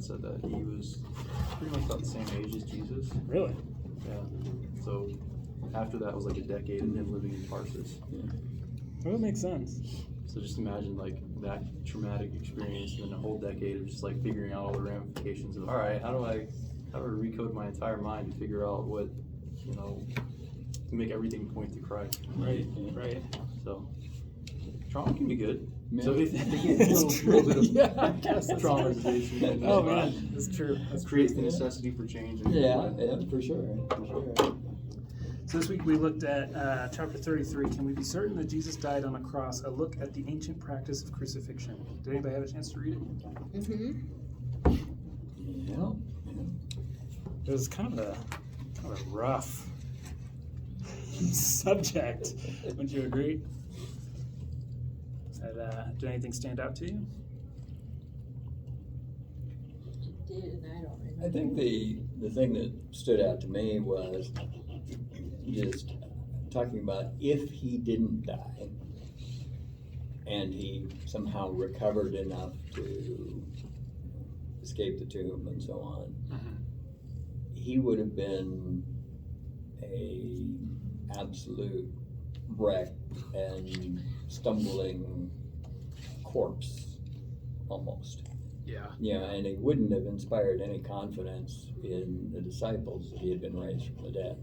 dad said that he was pretty much about the same age as Jesus. Really? Yeah. So after that was like a decade of him living in Tarsus. Well, that makes sense. So just imagine like that traumatic experience and then a whole decade of just like figuring out all the ramifications of, all right, how do I recode my entire mind to figure out what, to make everything point to Christ. Right, right. So trauma can be good. Yeah. So if you get a little bit of Yeah, I guess that's traumatization, and Oh man, that's true. That's creates the necessity for change. And Yeah, for sure. So this week we looked at chapter 33. Can we be certain that Jesus died on a cross? A look at the ancient practice of crucifixion. Did anybody have a chance to read it? Mm-hmm. Yeah. It was kind of a rough subject. Wouldn't you agree? Did anything stand out to you? It did, and I don't remember. I think the thing that stood out to me was just talking about if he didn't die and he somehow recovered enough to escape the tomb and so on, he would have been a absolute wreck and stumbling corpse almost. Yeah. Yeah, and it wouldn't have inspired any confidence in the disciples that he had been raised from the dead.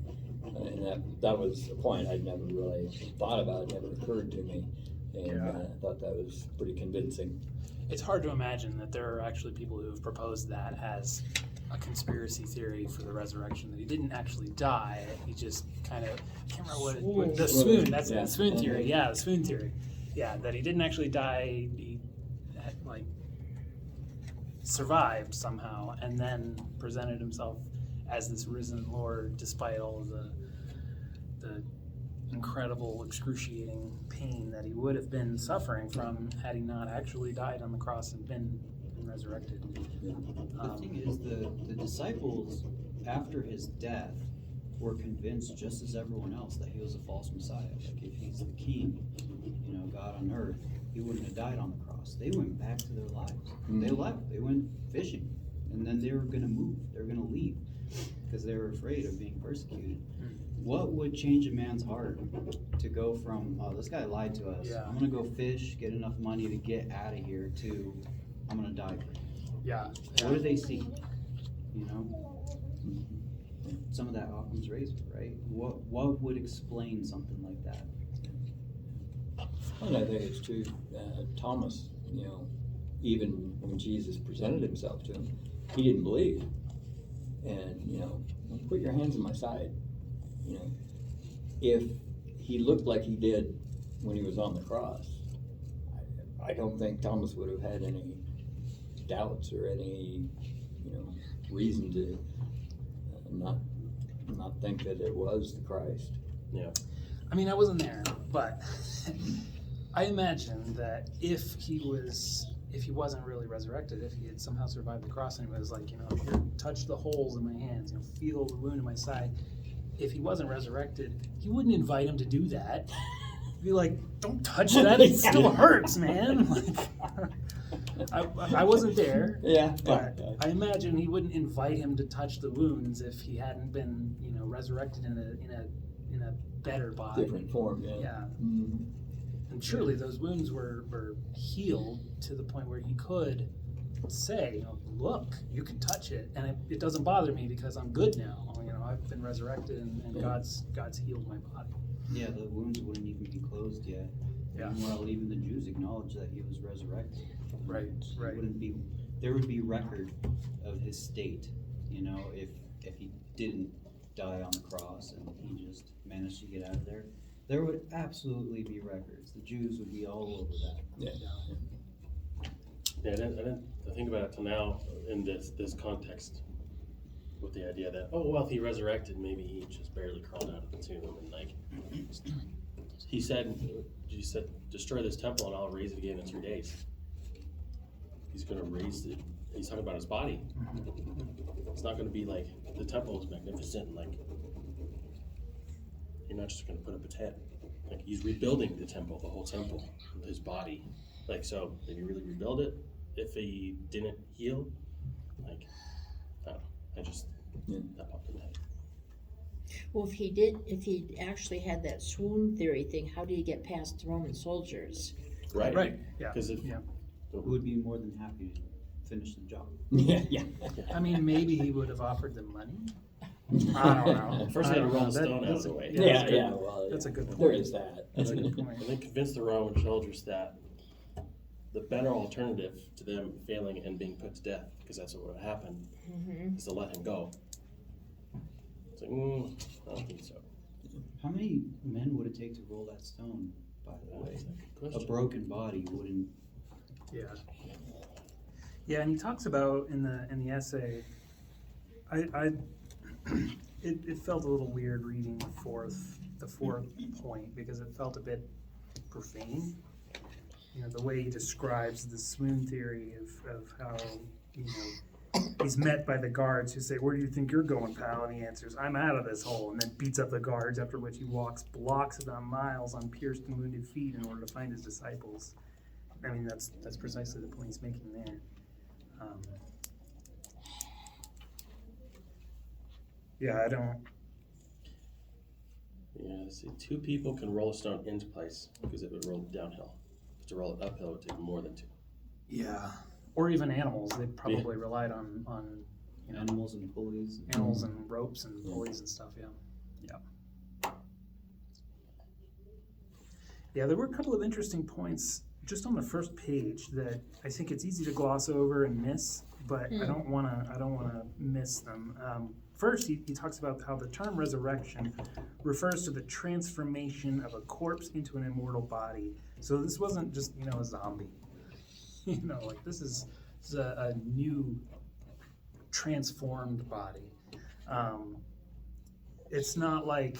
And that was a point I'd never really thought about, never occurred to me. And I thought that was pretty convincing. It's hard to imagine that there are actually people who have proposed that as a conspiracy theory for the resurrection, that he didn't actually die, he just kind of, I can't remember what the swoon, that's the swoon theory, the swoon theory. Yeah, that he didn't actually die, he had, survived somehow, and then presented himself as this risen Lord despite all of the incredible, excruciating pain that he would have been suffering from had he not actually died on the cross and been resurrected. The thing is, the disciples, after his death, were convinced, just as everyone else, that he was a false Messiah. Like, if he's the king, God on earth, he wouldn't have died on the cross. They went back to their lives. They left. They went fishing. And then they were going to move. They were going to leave because they were afraid of being persecuted. What would change a man's heart to go from, oh, this guy lied to us, I'm going to go fish, get enough money to get out of here, to I'm going to die for him? Yeah. What do they see? Some of that Occam's razor, right? What would explain something like that? And I think it's true. Thomas, even when Jesus presented himself to him, he didn't believe. And, put your hands on my side. If he looked like he did when he was on the cross, I don't think Thomas would have had any doubts or any, reason to not think that it was the Christ. Yeah. I mean, I wasn't there, but I imagine that if he wasn't really resurrected, if he had somehow survived the cross and he was like, here, touch the holes in my hands, feel the wound in my side. If he wasn't resurrected, he wouldn't invite him to do that. He'd be like, don't touch that, it still hurts, man. I wasn't there, but I imagine he wouldn't invite him to touch the wounds if he hadn't been, resurrected in a better body. Different form, yeah. Yeah. And surely those wounds were healed to the point where he could say, look, you can touch it, and it doesn't bother me because I'm good now. I've been resurrected, and God's healed my body. Yeah, the wounds wouldn't even be closed yet. Yeah. Well, even the Jews acknowledged that he was resurrected. Right. There would be record of his state, if he didn't die on the cross and he just managed to get out of there. There would absolutely be records. The Jews would be all over that. Yeah. Yeah, I didn't think about it till now in this context, with the idea that, if he resurrected, maybe he just barely crawled out of the tomb, and Jesus said, destroy this temple and I'll raise it again in 3 days. He's going to raise it. He's talking about his body. It's not going to be like, the temple is magnificent, you're not just going to put up a tent. He's rebuilding the temple, the whole temple, with his body. So, did he really rebuild it if he didn't heal? like, I don't know, I just, Yeah. that popped in my head. Well, if he actually had that swoon theory thing, how do you get past the Roman soldiers? Right, yeah, Because if, yeah. Who would be more than happy to finish the job? Yeah, yeah. I mean, maybe he would have offered them money. I don't know. First, I they had to don't roll know. the stone out That's of the a- way. yeah, Yeah, that's a good- yeah, well, that's a good there point. is that. That's a good point. and then convince the Roman soldiers that the better alternative to them failing and being put to death, because that's what would have happened, is to let him go. It's like, I don't think so. How many men would it take to roll that stone, by the way? That's a good A question. broken body wouldn't, Yeah. Yeah, and he talks about in the essay, it felt a little weird reading the fourth point because it felt a bit profane. You know, the way he describes the swoon theory of how, you know, he's met by the guards who say, "Where do you think you're going, pal?" And he answers, "I'm out of this hole," and then beats up the guards, after which he walks blocks upon miles on pierced and wounded feet in order to find his disciples. I mean, that's precisely the point he's making there. Yeah, I don't. Yeah, let's see, 2 people can roll a stone into place because it would roll downhill. To roll it uphill, it would take more than 2. Yeah. Or even animals. They probably relied on you know, animals and pulleys. animals and ropes and pulleys and stuff. Yeah. Yeah, there were a couple of interesting points just on the first page that I think it's easy to gloss over and miss, but I don't wanna miss them. First, he talks about how the term resurrection refers to the transformation of a corpse into an immortal body. So this wasn't just, you know, a zombie. You know, like this is a new transformed body. It's not like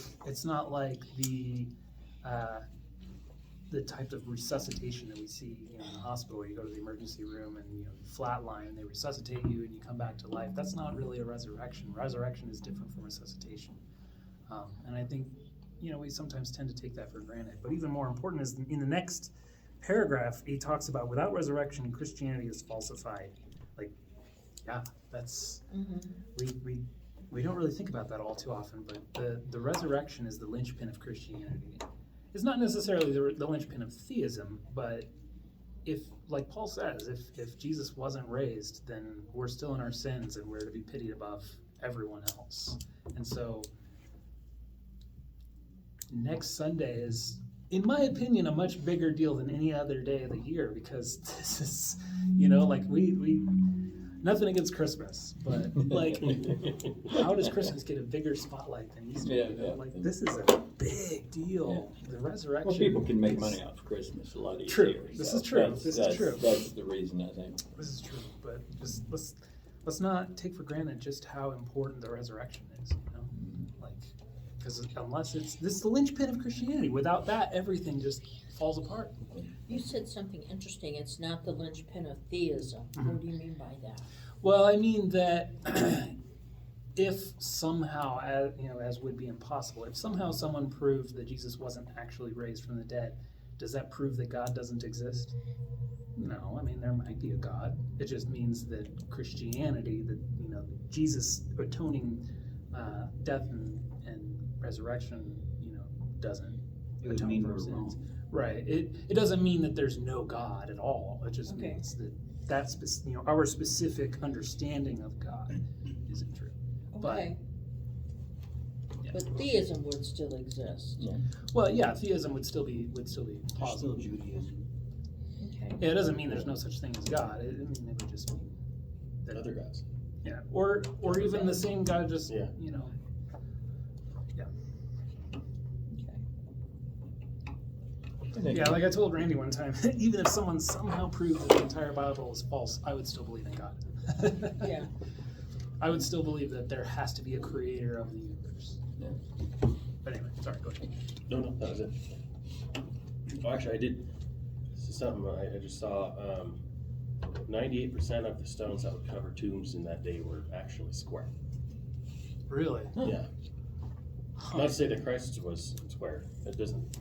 the type of resuscitation that we see, you know, in the hospital, where you go to the emergency room and, you know, you flatline and they resuscitate you and you come back to life. That's not really a resurrection. Resurrection is different from resuscitation. And I think, you know, we sometimes tend to take that for granted. But even more important is in the next paragraph, he talks about without resurrection, Christianity is falsified. Like, yeah, that's, we don't really think about that all too often, but the resurrection is the linchpin of Christianity. It's not necessarily the linchpin of theism, but if, like Paul says, if Jesus wasn't raised, then we're still in our sins and we're to be pitied above everyone else. And so next Sunday is, in my opinion, a much bigger deal than any other day of the year, because this is, you know, like we nothing against Christmas, but like, how does Christmas get a bigger spotlight than Easter? Yeah, You know, yeah. like this is a big deal. The resurrection. Well, people can make is- money off Christmas a lot easier. True. This so is true. that's- This is true. That's the reason, I think. This is true, but just let's not take for granted just how important the resurrection is. You know, like, because unless this is the linchpin of Christianity. Without that, everything just falls apart. You said something interesting, it's not the linchpin of theism. What do you mean by that? Well, I mean that if somehow, as would be impossible, if somehow someone proved that Jesus wasn't actually raised from the dead, does that prove that God doesn't exist? No, I mean there might be a God. It just means that Christianity, that, you know, Jesus atoning death and resurrection, you know, doesn't It would atone mean for our we're sins. wrong. Right. It doesn't mean that there's no God at all. It just Okay. means that you know, our specific understanding of God isn't true. But- Okay. Yeah. But theism would still exist. Well, yeah, theism would still be There's still possible. Judaism. Okay. Yeah, it doesn't mean there's no such thing as God. It would just mean that, Other guys. yeah, or even the same God, just Yeah. you know. Yeah, like I told Randy one time, even if someone somehow proved that the entire Bible is false, I would still believe in God. Yeah. I would still believe that there has to be a creator of the universe. Yeah. But anyway, sorry, go ahead. No, that was it. Oh, actually, I did, this is something I just saw, 98% of the stones that would cover tombs in that day were actually square. Really? Yeah. Not to say that Christ was square, it doesn't,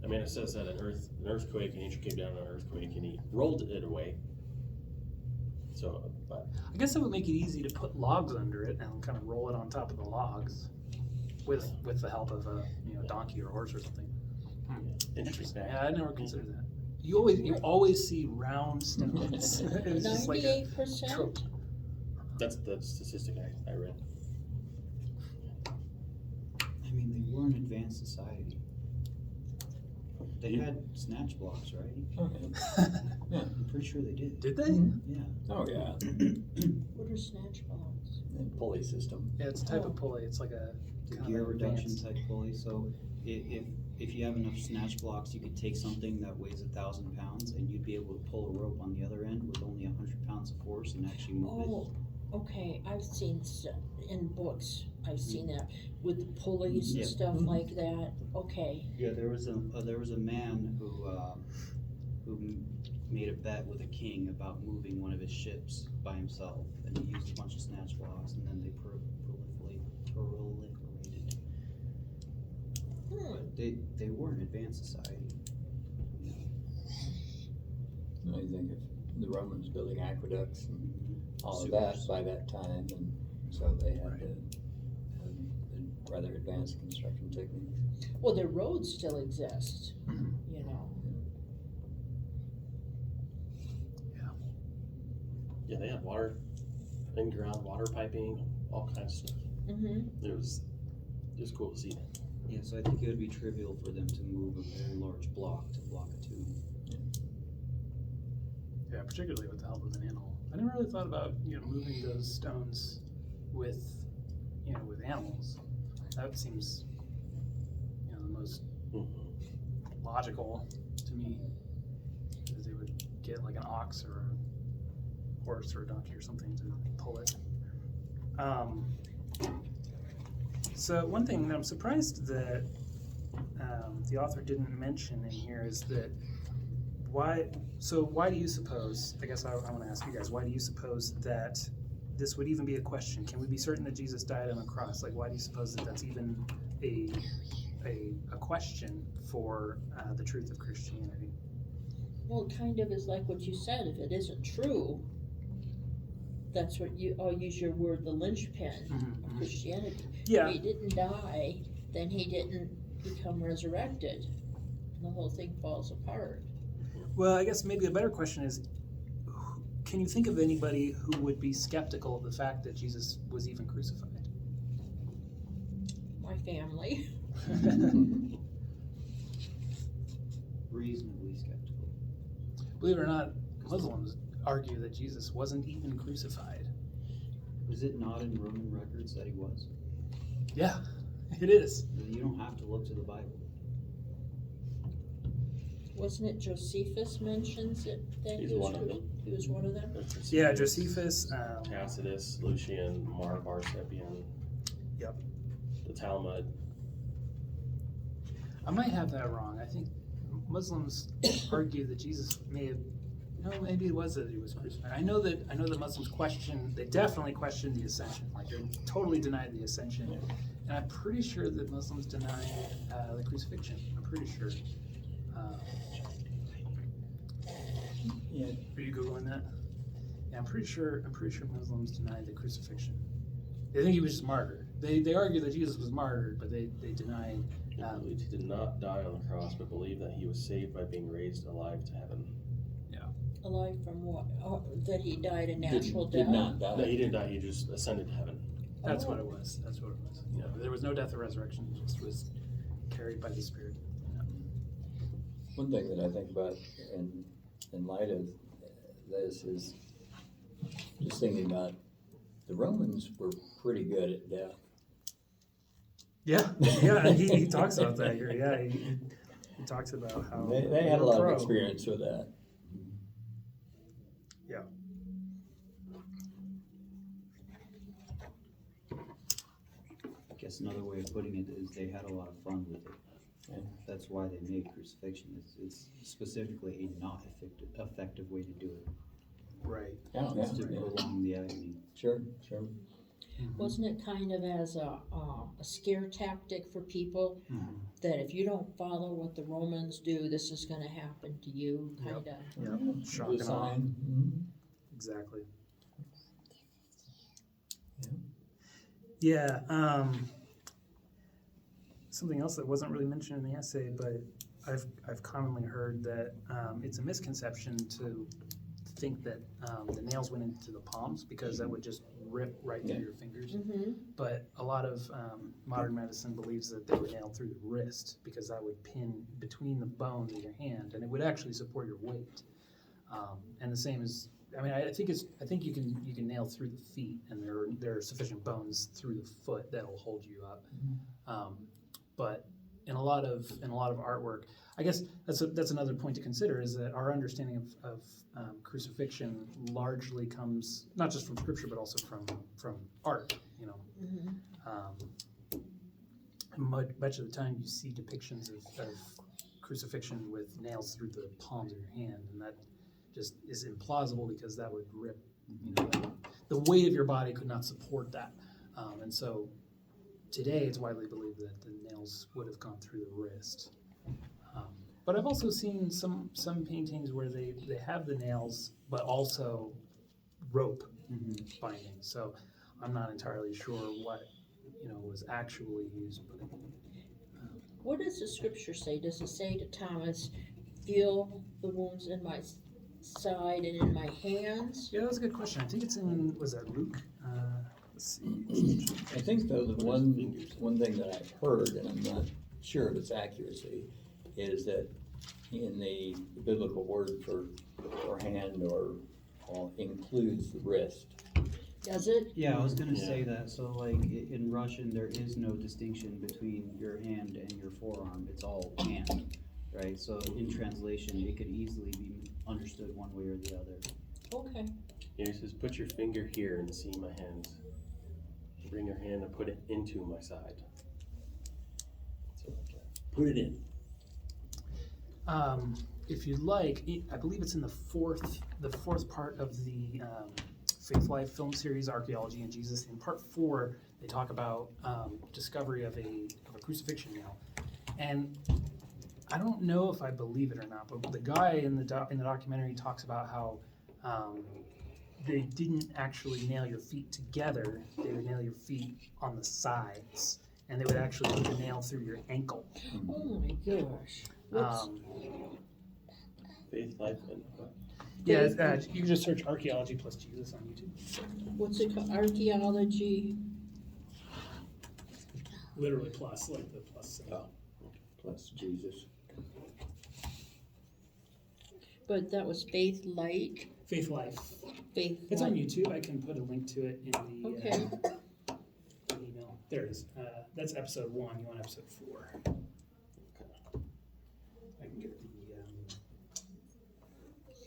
I mean, it says that an earthquake, an angel came down on an earthquake and he rolled it away. So, but I guess it would make it easy to put logs under it and kind of roll it on top of the logs with the help of a donkey or horse or something. interesting. Yeah, I never considered that. You always see round stones. It's just like a 98%? trope. That's the statistic I read. I mean, they were an advanced society. They had snatch blocks, right? Okay. I'm pretty sure they did. Did they? Yeah. Oh, yeah, What are snatch blocks? and pulley system. Yeah, it's a type of pulley. It's like a The kind gear of reduction advanced. type pulley, so if you have enough snatch blocks, you could take something that weighs 1,000 pounds and you'd be able to pull a rope on the other end with only 100 pounds of force and actually move it. Oh, okay, I've seen in books, I've seen that with the pulleys and Yeah. stuff like that, okay. Yeah, there was a man who made a bet with a king about moving one of his ships by himself, and he used a bunch of snatch blocks, and then they proliferated. But they were an advanced society. You know. You know, you think of the Romans building aqueducts and all of Sewers. that by that time, and so they had to have rather advanced construction techniques. Well, the roads still exist, Mhm. you know. Yeah, they had water, in-ground water piping, all kinds of stuff. Mm-hmm. It was cool to see. Yeah, so I think it would be trivial for them to move a very large block to block a tomb. Yeah, particularly with the help of an animal. I never really thought about moving those stones with with animals. That seems the most logical to me, because they would get like an ox or a horse or a donkey or something to pull it. So one thing that I'm surprised that the author didn't mention in here is that why do you suppose, I guess I want to ask you guys, why do you suppose that this would even be a question? Can we be certain that Jesus died on the cross? Like, why do you suppose that that's even a question for the truth of Christianity? Well, it kind of is like what you said, if it isn't true, that's what I'll use your word, the linchpin of Christianity. Yeah. If he didn't die, then he didn't become resurrected, and the whole thing falls apart. Well, I guess maybe a better question is, can you think of anybody who would be skeptical of the fact that Jesus was even crucified? My family. Reasonably skeptical. Believe it or not, Muslims argue that Jesus wasn't even crucified. Is it not in Roman records that he was? Yeah, it is. You don't have to look to the Bible. Wasn't it Josephus mentions it, that He's he was one of them. He was one of them? Yeah, Josephus. Tacitus, Lucian, Mark Arcepian. Yep. The Talmud. I might have that wrong. I think Muslims argue that Jesus may have. No, maybe it was that he was crucified. I know that Muslims they definitely question the ascension. Like, they totally denied the ascension. And I'm pretty sure that Muslims deny the crucifixion. I'm pretty sure. Yeah. Are you Googling that? Yeah, I'm pretty sure Muslims deny the crucifixion. They think he was just martyred. They argue that Jesus was martyred, but they deny. He believed he did not die on the cross, but believed that he was saved by being raised alive to heaven. Alive from what? Oh, that he died a natural Did death? not die. No, he didn't die, he just ascended to heaven. That's what it was. That's what it was. Yeah, there was no death or resurrection. He just was carried by the Spirit. One thing that I think about in light of this is just thinking about the Romans were pretty good at death. Yeah, yeah. He talks about that here. Yeah, he talks about how They had a lot of experience with that. Yeah. I guess another way of putting it is they had a lot of fun with it. Yeah. That's why they made crucifixion. It's specifically a not effective way to do it. Right. Yeah, It's to yeah. prolong the agony. Sure. Wasn't it kind of as a scare tactic for people, that if you don't follow what the Romans do, this is gonna happen to you, kinda? Yeah. Shock Good and awe. sign. Mhm. Exactly. Yeah. Something else that wasn't really mentioned in the essay, but I've commonly heard that it's a misconception to think that the nails went into the palms because that would just rip right through your fingers. Mm-hmm. But a lot of modern medicine believes that they were nailed through the wrist because that would pin between the bones of your hand and it would actually support your weight. And the same as, I mean, I think you can nail through the feet, and there are sufficient bones through the foot that'll hold you up. But in a lot of artwork, I guess that's another point to consider is that our understanding of crucifixion largely comes not just from scripture but also from art. You know, much of the time you see depictions of crucifixion with nails through the palms of your hand, and that just is implausible because that would rip. You know, the weight of your body could not support that, and so. Today, it's widely believed that the nails would have gone through the wrist. But I've also seen some paintings where they have the nails, but also rope binding. So I'm not entirely sure what was actually used. But What does the scripture say? Does it say to Thomas, feel the wounds in my side and in my hands? yeah, that's a good question. I think it's in Luke? Let's see. I think though the one thing that I've heard, and I'm not sure of its accuracy, is that in the biblical word for hand or includes the wrist. Does it? Yeah, I was gonna say that. So like in Russian, there is no distinction between your hand and your forearm. It's all hand, right? So in translation, it could easily be understood one way or the other. Okay. Yeah, he says, put your finger here and see my hand. Bring your hand and put it into my side. So like that. Put it in. If you'd like, I believe it's in the fourth part of the Faith Life film series, Archaeology and Jesus. In part 4, they talk about discovery of a crucifixion nail, and I don't know if I believe it or not, but the guy in the documentary talks about how they didn't actually nail your feet together; they would nail your feet on the sides, and they would actually put the nail through your ankle. Oh my gosh. What's, Faith, life, and Yeah, you can just search archaeology plus Jesus on YouTube. what's it called? Archaeology? Literally plus, like the plus sign. Oh, plus Jesus. But that was Faith Light. Faith Life. Faith It's on Light. YouTube. I can put a link to it in the Okay. email. There it is. That's episode 1. You want episode 4. I can get the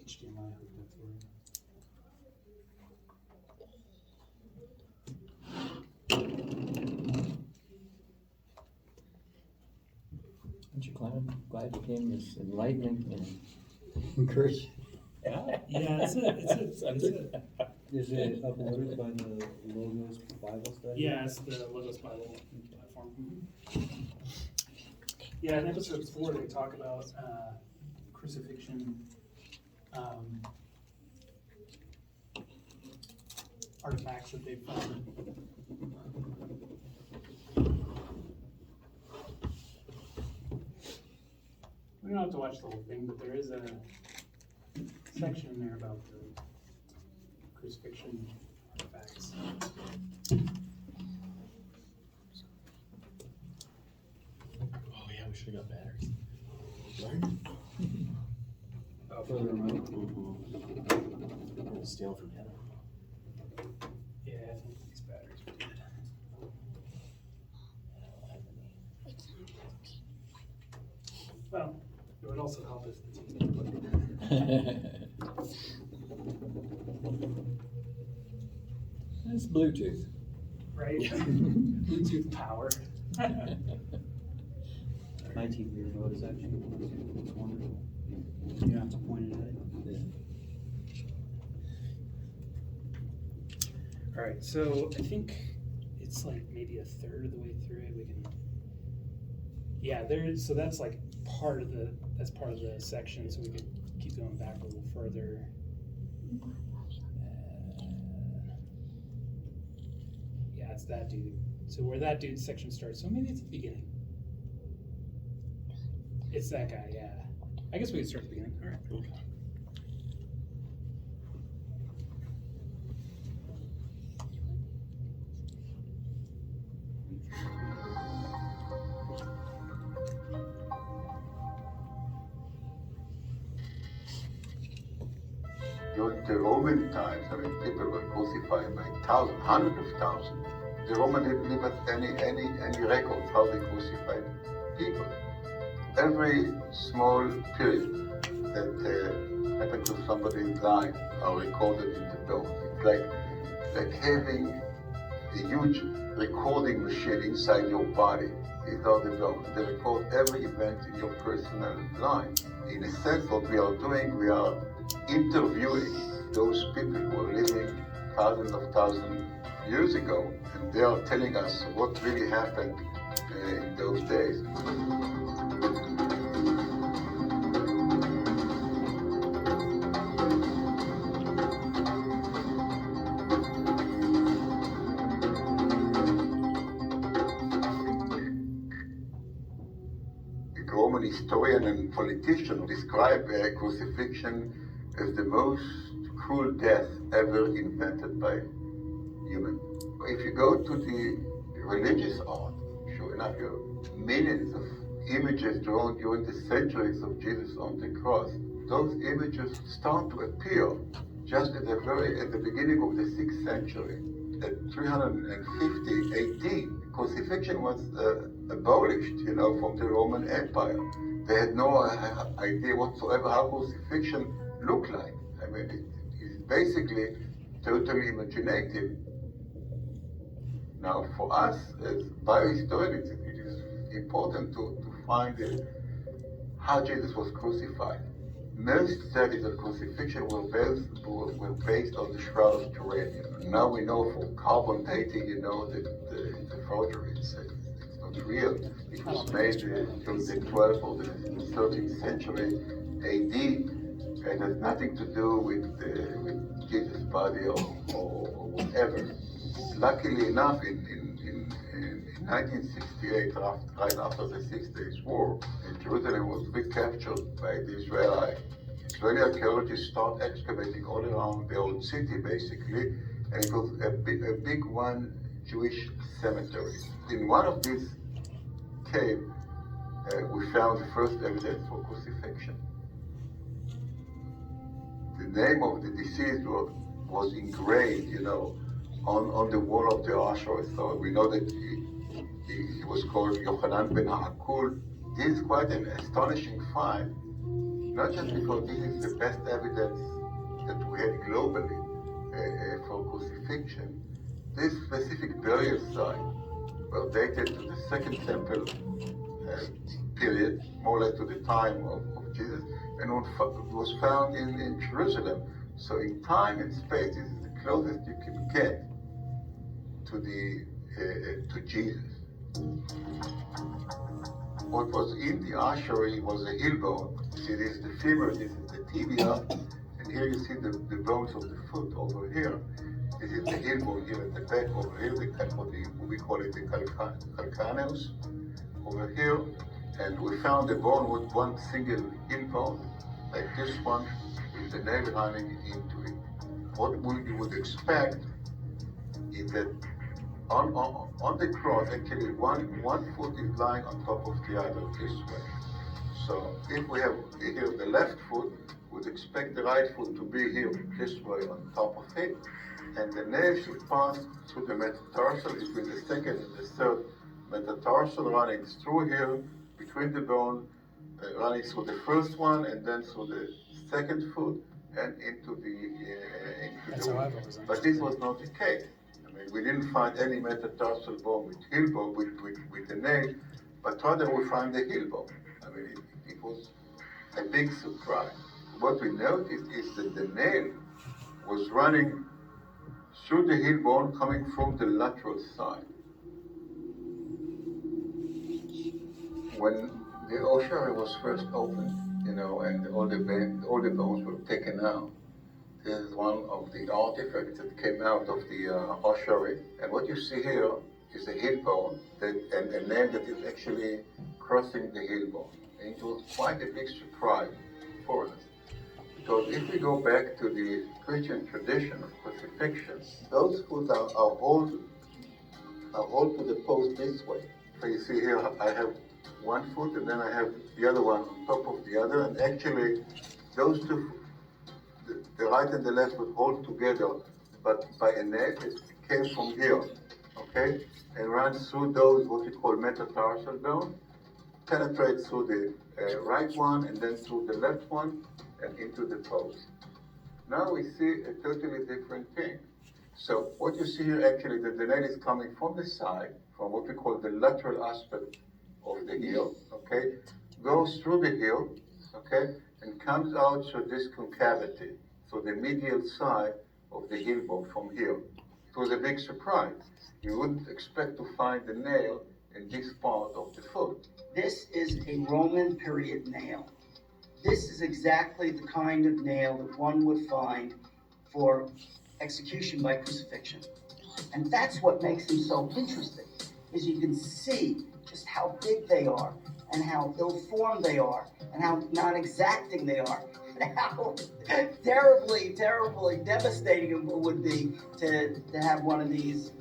HDMI hooked up for you. Aren't you glad you came this enlightening and encouraging? Yeah, it's a Is it uploaded by the Logos Bible Study? yeah, it's the Logos Bible platform. Yeah, in episode 4 they talk about crucifixion artifacts that they found. We don't have to watch the whole thing, but there is a section in there about the crucifixion artifacts. oh yeah, we should have got batteries. Oh, For the remote? I'm gonna steal from him. yeah, I think these batteries are good. Well, it would also help if the TV plugged in. That's Bluetooth. Right? Bluetooth power. My TV remote is actually it's wonderful. Yeah. It's pointed at it. All right, so I think it's like maybe a third of the way through it. We can, yeah, so that's like part of the section. So we could keep going back a little further. Yeah, that's that dude. So where that dude's section starts, so maybe it's the beginning. It's that guy, yeah. I guess we could start at the beginning. All right. During the Roman times, I mean, people were crucified by thousands, hundreds of thousands. The Roman didn't leave us any records how they crucified people. Every small period that happened to somebody's life are recorded in the bones. It's like having a huge recording machine inside your body. These are the bones. They record every event in your personal life. In a sense, what we are doing, we are interviewing those people who were living thousands years ago, and they are telling us what really happened in those days. A Roman historian and politician described crucifixion as the most cruel death ever invented by human. If you go to the religious art, sure enough, you have millions of images drawn during the centuries of Jesus on the cross. Those images start to appear just at the beginning of the 6th century. At 350 AD, crucifixion was abolished, from the Roman Empire. They had no idea whatsoever how crucifixion looked like. I mean, it is basically totally imaginative. Now, for us as biohistorians, it is important to find how Jesus was crucified. Most studies of crucifixion were based on the Shroud of Turin. Now we know from carbon dating, that the forgery it's not real. It was made during the 12th or the 13th century AD. It has nothing to do with Jesus' body or whatever. Luckily enough, in 1968, right after the 6 Days War, Jerusalem was recaptured by the Israelites. Israeli archaeologists start excavating all around the old city, basically, and it was a big one Jewish cemetery. In one of these caves, we found the first evidence for crucifixion. The name of the deceased was engraved, on the wall of the Ashur. So we know that he was called Yochanan ben Hakul. This is quite an astonishing find, not just because this is the best evidence that we had globally for crucifixion. This specific burial site was dated to the Second Temple period, more or less to the time of Jesus, and was found in Jerusalem. So in time and space, this is the closest you can get to Jesus. What was in the ossuary was a heel bone. See, this is the femur, this is the tibia, and here you see the bones of the foot over here. This is the heel bone here at the back over here, we call it the calcaneus over here. And we found a bone with one single heel bone, like this one, with the nail running into it. What you would expect is that on the cross, actually one foot is lying on top of the other this way. So if we have here the left foot, we'd expect the right foot to be here this way on top of it, and the nail should pass through the metatarsal between the second and the third metatarsal, running through here between the bone, running through the first one and then through the second foot and into That's the how I've wound. always But this was not the case. I mean, we didn't find any metatarsal bone with heel bone with the nail, but rather we find the heel bone. I mean, it was a big surprise. What we noticed is that the nail was running through the heel bone coming from the lateral side. When the ossuary was first opened, and all the bones were taken out, This is one of the artifacts that came out of the ossuary. And what you see here is a heel bone, and a nail that is actually crossing the heel bone. And it was quite a big surprise for us. Because if we go back to the Christian tradition of crucifixion, those foot are hauled to the post this way. So you see here, I have one foot and then I have the other one on top of the other, and actually those two, the right and the left were hold together, but by a nail it came from here, okay, and runs through those what we call metatarsal bone, penetrates through the right one and then through the left one and into the post. Now we see a totally different thing. So what you see here actually, that the nail is coming from the side, from what we call the lateral aspect of the heel, okay, goes through the heel, okay, and comes out through this concavity, so the medial side of the heel bone from here. It was a big surprise. You wouldn't expect to find the nail in this part of the foot. This is a Roman period nail. This is exactly the kind of nail that one would find for execution by crucifixion. And that's what makes them so interesting, is you can see just how big they are, and how ill-formed they are, and how non-exacting they are, and how terribly, terribly devastating it would be to have one of these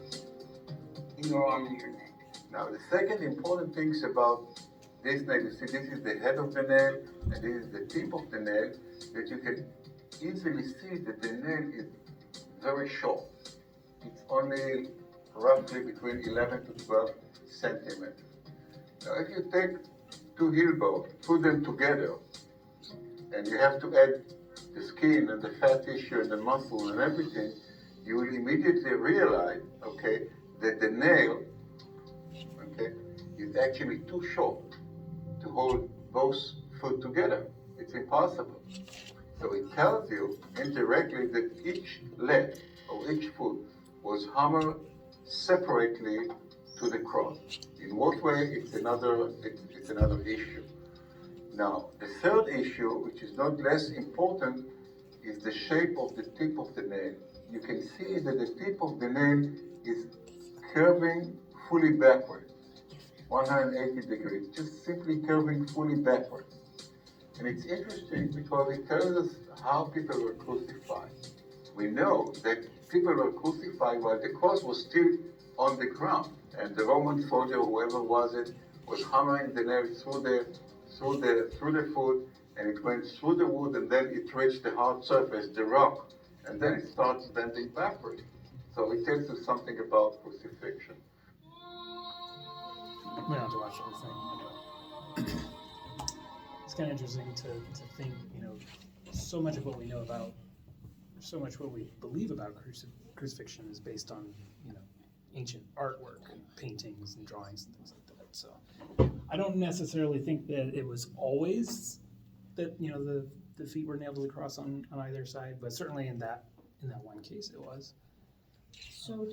in your arm and your neck. Now the second important things about this nail, you see this is the head of the nail, and this is the tip of the nail, that you can easily see that the nail is very short. It's only roughly between 11 to 12 centimeters. Now if you take two heel bones, put them together, and you have to add the skin and the fat tissue and the muscle and everything, you will immediately realize, okay, that the nail, okay, is actually too short to hold both foot together. It's impossible. So it tells you indirectly that each leg or each foot was hammered separately to the cross. In what way? It's another issue. Now, the third issue, which is not less important, is the shape of the tip of the nail. You can see that the tip of the nail is curving fully backwards, 180 degrees, just simply curving fully backwards. And it's interesting because it tells us how people were crucified. We know that people were crucified while the cross was still on the ground, and the Roman soldier, whoever was it, was hammering the nail through the foot, and it went through the wood, and then it reached the hard surface, the rock, and then it starts bending backwards. So it tells us something about crucifixion. We don't have to watch the whole thing. It's kind of interesting to think, so much of what we know about, so much what we believe about crucifixion is based on, ancient artwork, and paintings and drawings and things like that. So I don't necessarily think that it was always that, the feet were nailed to the cross on either side, but certainly in that one case it was. So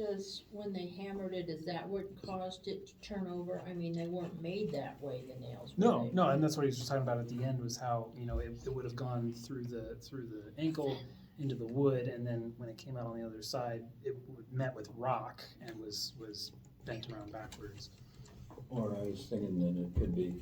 when they hammered it, is that what caused it to turn over? I mean, they weren't made that way, the nails. No, and that's what he was just talking about at the end, was how, it would have gone through the ankle into the wood, and then when it came out on the other side, it met with rock and was bent around backwards. Or I was thinking that it could be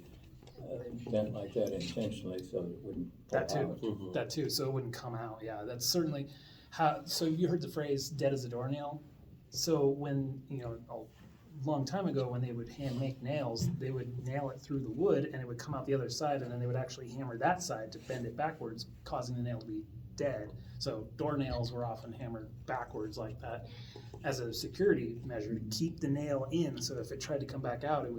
bent like that intentionally so it wouldn't fall That too. out. Mhm. That too, so it wouldn't come out. Yeah, that's certainly how. So you heard the phrase "dead as a doornail." So when a long time ago, when they would hand make nails, they would nail it through the wood, and it would come out the other side, and then they would actually hammer that side to bend it backwards, causing the nail to be dead. So doornails were often hammered backwards like that as a security measure to keep the nail in. So if it tried to come back out, it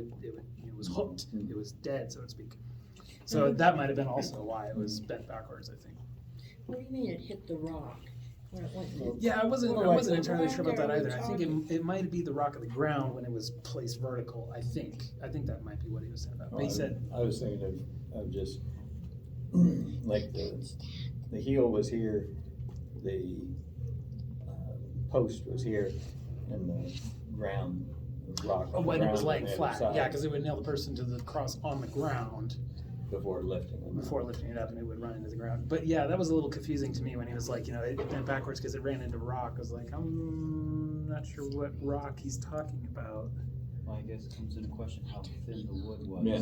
was hooked. It was dead, so to speak. So that might have been also why it was bent backwards, I think. What do you mean it hit the rock? When it went Yeah, I wasn't entirely sure about that Rock, either. I think it might be the rock of the ground when it was placed vertical. I think that might be what he was saying about. But he said, I was thinking of just like the heel was here, the post was here, and the ground, the rock. when it was laying on the flat, other side. yeah, because it would nail the person to the cross on the ground, before lifting them. before lifting it up, and it would run into the ground. But yeah, that was a little confusing to me when he was like, it went backwards because it ran into rock. I was like, I'm not sure what rock he's talking about. Well, I guess it comes into question how thin the wood was. Yeah.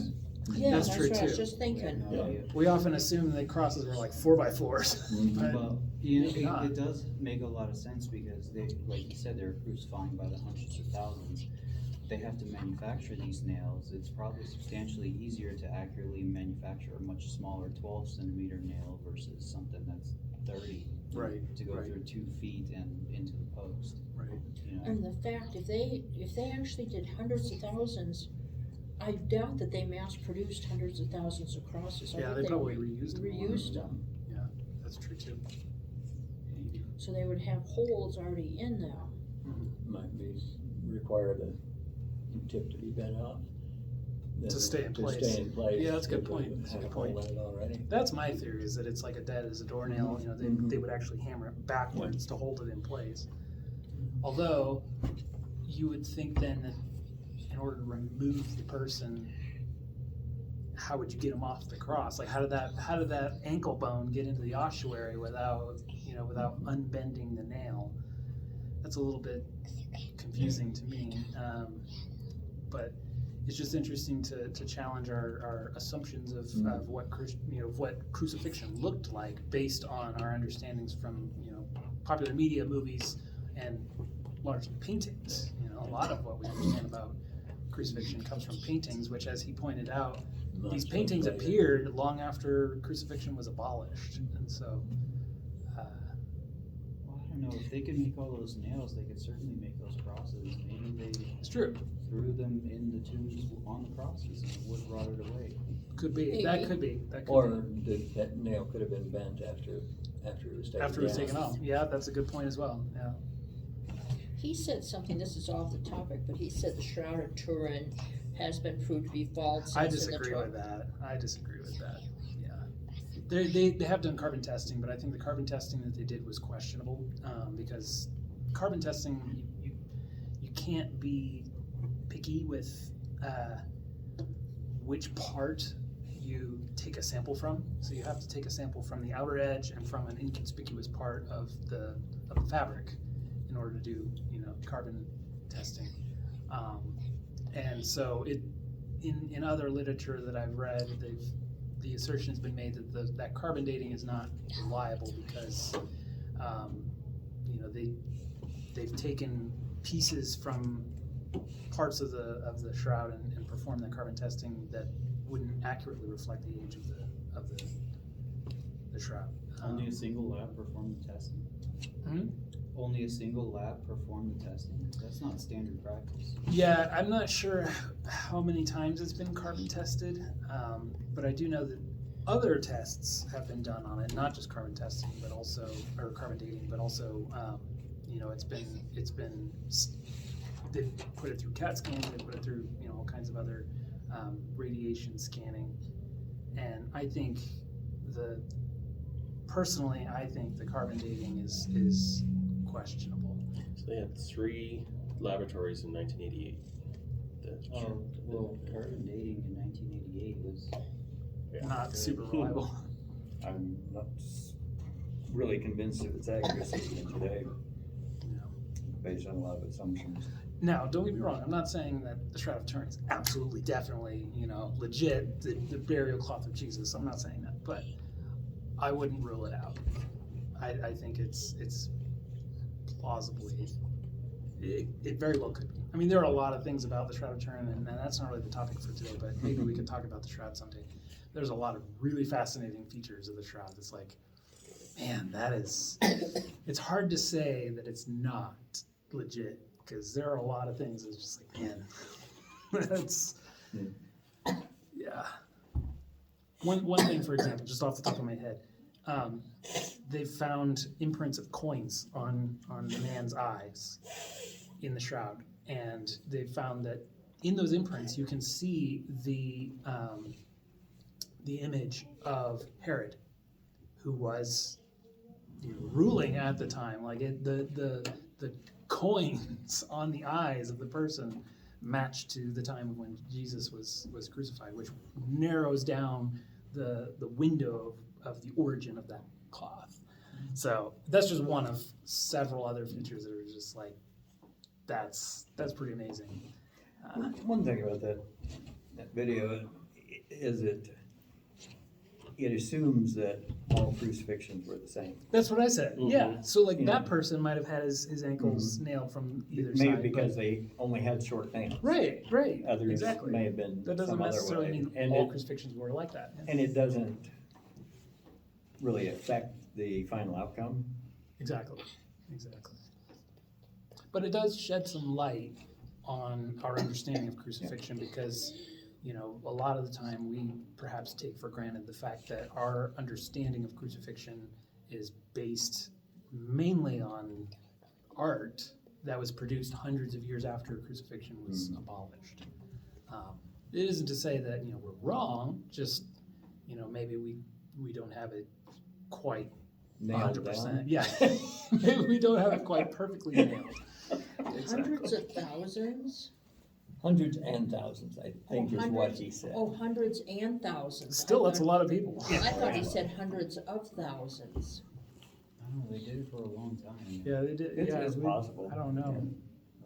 Yeah, That's that's true, what I was too. just thinking. No Yeah. idea. We often assume that crosses were like 4x4s. but Well, maybe not. it does make a lot of sense because they, like you said, they're crucifying by the hundreds of thousands. They have to manufacture these nails. It's probably substantially easier to accurately manufacture a much smaller 12 centimeter nail versus something that's 30. Right, To go right. through 2 feet and into the post, Right. you know? And the fact, if they actually did hundreds of thousands, I doubt that they mass produced hundreds of thousands of crosses. I Yeah, bet they probably reused them. reused them, That's true too. so they would have holes already in them. Might be require the tip to be bent off. To stay in place. To stay in place. Yeah, that's a good if point. it That's a had good a hole point. in it already. That's my theory, is that it's like dead as a doornail, they would actually hammer it backwards to hold it in place. Although, you would think then that in order to remove the person, how would you get them off the cross? Like, how did that ankle bone get into the ossuary without unbending the nail? That's a little bit confusing to me. But it's just interesting to challenge our assumptions of what crucifixion looked like based on our understandings from popular media, movies, and largely paintings. A lot of what we understand about crucifixion comes from paintings, which, as he pointed out, these Much paintings later. appeared long after crucifixion was abolished, and so. Well, I don't know, if they could make all those nails, they could certainly make those crosses. Maybe they It's true. threw them in the tombs on the crosses and the wood rotted away. Could be. Maybe. That could be. Or that nail could have been bent after it was taken After it was down. taken off. Yeah, that's a good point as well. Yeah. He said something, this is off the topic, but he said the Shroud of Turin has been proved to be false. I since in the disagree with that. Yeah. They have done carbon testing, but I think the carbon testing that they did was questionable because carbon testing, you can't be picky with which part you take a sample from. So you have to take a sample from the outer edge and from an inconspicuous part of the fabric in order to do carbon testing. And so in other literature that I've read, the assertion has been made that that carbon dating is not reliable because they've taken pieces from parts of the shroud and performed that carbon testing that wouldn't accurately reflect the age of the shroud. Only a single lab performed the testing? Hmm? Only a single lab performed the testing? That's not standard practice. Yeah, I'm not sure how many times it's been carbon tested, but I do know that other tests have been done on it, not just carbon testing, but also, or carbon dating, but also, they've put it through CAT scans, they put it through, all kinds of other radiation scanning. And I think personally, I think the carbon dating is questionable. So they had 3 laboratories in 1988. Oh, well, carbon dating in 1988 was, Not super reliable. I'm not really convinced of its accuracy today, based on a lot of assumptions. Now, don't get me wrong, I'm not saying that the Shroud of Turin is absolutely, definitely, legit, the burial cloth of Jesus. I'm not saying that, but I wouldn't rule it out. I think it's plausibly, it very well could be. I mean, there are a lot of things about the Shroud of Turin, and that's not really the topic for today, but maybe we could talk about the Shroud someday. There's a lot of really fascinating features of the Shroud. It's like, man, it's hard to say that it's not legit, because there are a lot of things that's just like, man, that's, yeah. One thing, for example, just off the top of my head, they've found imprints of coins on the man's eyes in the shroud, and they found that in those imprints you can see the image of Herod, who was ruling at the time. Like the coins on the eyes of the person match to the time when Jesus was crucified, which narrows down the window of the origin of that cloth. So that's just one of several other features that are just like, that's pretty amazing. One thing about that video is it assumes that all crucifixions were the same. That's what I said. Yeah. So like You that know. person might have had his ankles nailed from either Maybe side. because but- they only had short nails. Right. Others Exactly. may have been That doesn't some other necessarily way. mean And all it- crucifixions were like that. Yeah. And it doesn't really affect the final outcome. Exactly. But it does shed some light on our understanding of crucifixion because, you know, a lot of the time we perhaps take for granted the fact that our understanding of crucifixion is based mainly on art that was produced hundreds of years after crucifixion was abolished. It isn't to say that, you know, we're wrong, just, you know, maybe we don't have it quite Nailed 100%. down. Yeah, maybe we don't have it quite perfectly nailed. Hundreds of thousands? Hundreds and thousands, I think is what he said. Oh, hundreds and thousands. Still, I that's a thought- lot of people. I thought he said hundreds of thousands. I don't know, they did it for a long time. Yeah, they did. It's possible. I don't know.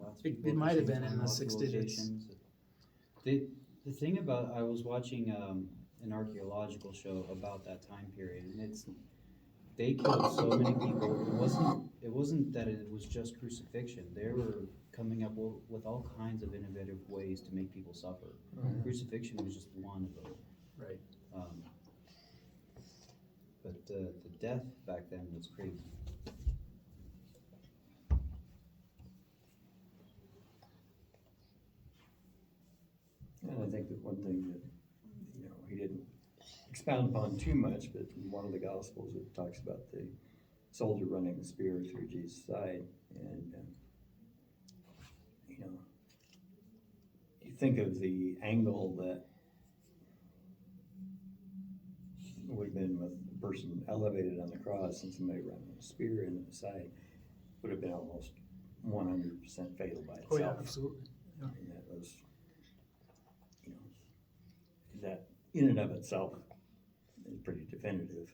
Lots of It people might have fishing been in from the lots of 6 digits. locations. The thing about, I was watching an archaeological show about that time period, and they killed so many people. It wasn't that it was just crucifixion. They were coming up with all kinds of innovative ways to make people suffer. Crucifixion was just one of them. Right. But the death back then was crazy. And I think that one thing that, you know, he didn't expound upon too much, but in one of the Gospels, it talks about the soldier running the spear through Jesus' side. And, you know, you think of the angle that would have been with the person elevated on the cross and somebody running a spear into the side, would have been almost 100% fatal by itself. Oh yeah, absolutely. And that was, you know, that in and of itself is pretty definitive.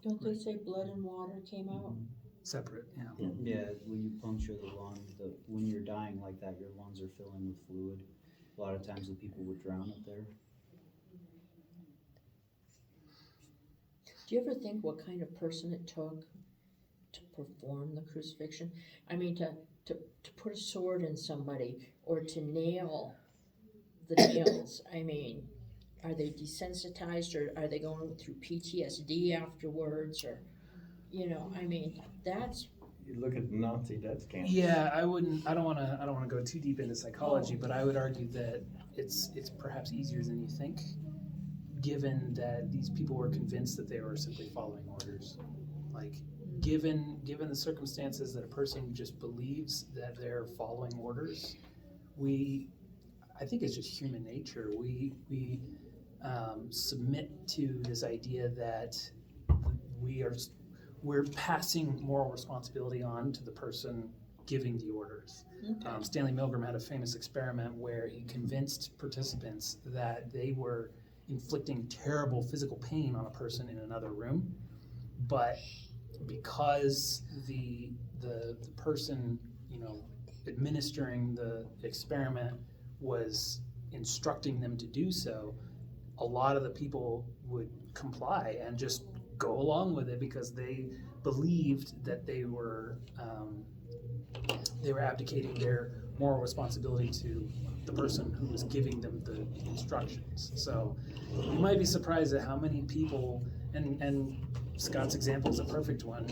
Don't they say blood and water came out? Separate. Yeah. Yeah, when you puncture the lung, when you're dying like that, your lungs are filling with fluid. A lot of times the people would drown up there. Do you ever think what kind of person it took to perform the crucifixion? I mean, to put a sword in somebody or to nail the nails. I mean, are they desensitized or are they going through PTSD afterwards or, you know, I mean, that's, You look at the Nazi death camps. Yeah, I don't want to go too deep into psychology, but I would argue that it's perhaps easier than you think, given that these people were convinced that they were simply following orders. Like, given the circumstances that a person just believes that they're following orders, I think it's just human nature. We submit to this idea that we're passing moral responsibility on to the person giving the orders. Stanley Milgram had a famous experiment where he convinced participants that they were inflicting terrible physical pain on a person in another room, but because the person, you know, administering the experiment was instructing them to do so, a lot of the people would comply and just go along with it because they believed that they were abdicating their moral responsibility to the person who was giving them the instructions. So you might be surprised at how many people, and Scott's example is a perfect one.